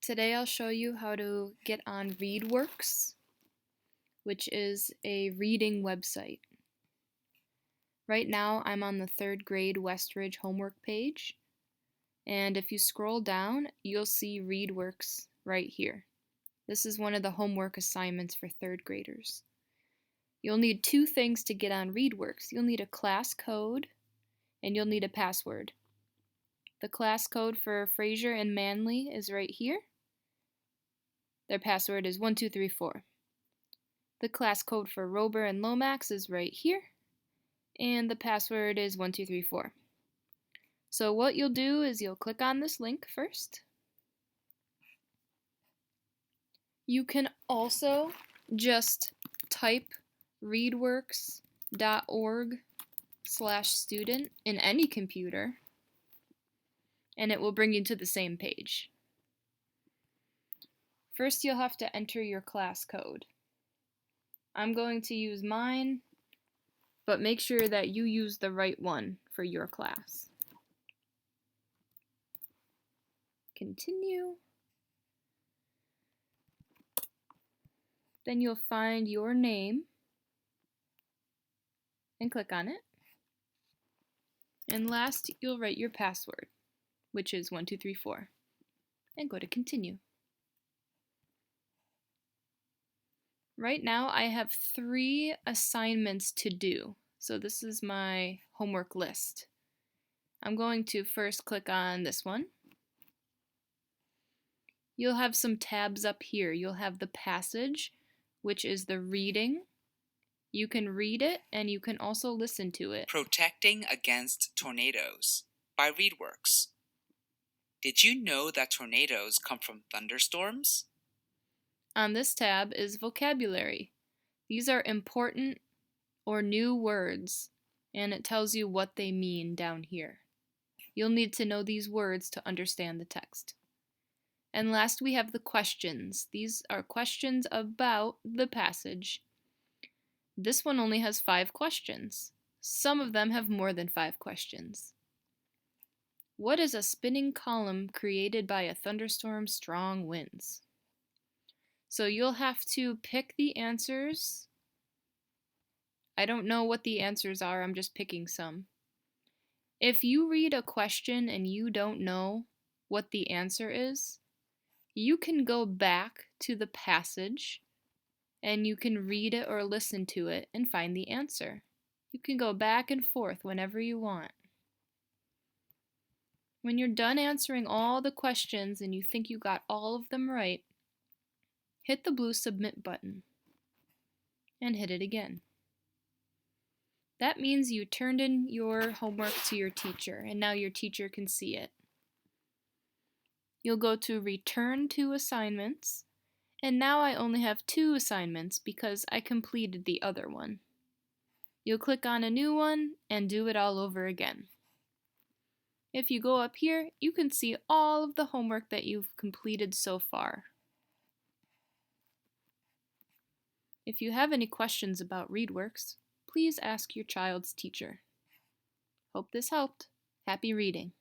Today I'll show you how to get on Readworks, which is a reading website. Right now I'm on the 3rd grade Westridge homework page, and if you scroll down you'll see Readworks right here. This is one of the homework assignments for 3rd graders. You'll need two things to get on Readworks. You'll need a class code and you'll need a password. The class code for Fraser and Manley is right here. Their password is 1234. The class code for Rober and Lomax is right here, and the password is 1234. So what you'll do is you'll click on this link first. You can also just type readworks.org/student in any computer, and it will bring you to the same page. First, you'll have to enter your class code. I'm going to use mine, but make sure that you use the right one for your class. Continue. Then you'll find your name and click on it. And last, you'll write your password, which is 1234, and go to continue. Right now I have 3 assignments to do, so this is my homework list. I'm going to first click on this one. You'll have some tabs up here. You'll have the passage, which is the reading. You can read it and you can also listen to it. Protecting Against Tornadoes by Readworks. Did you know that tornadoes come from thunderstorms? On this tab is vocabulary. These are important or new words, and it tells you what they mean down here. You'll need to know these words to understand the text. And last we have the questions. These are questions about the passage. This one only has 5 questions. Some of them have more than 5 questions. What is a spinning column created by a thunderstorm's strong winds? So you'll have to pick the answers. I don't know what the answers are, I'm just picking some. If you read a question and you don't know what the answer is, you can go back to the passage and you can read it or listen to it and find the answer. You can go back and forth whenever you want. When you're done answering all the questions and you think you got all of them right, hit the blue submit button and hit it again. That means you turned in your homework to your teacher and now your teacher can see it. You'll go to Return to Assignments, and now I only have 2 assignments because I completed the other one. You'll click on a new one and do it all over again. If you go up here, you can see all of the homework that you've completed so far. If you have any questions about Readworks, please ask your child's teacher. Hope this helped. Happy reading.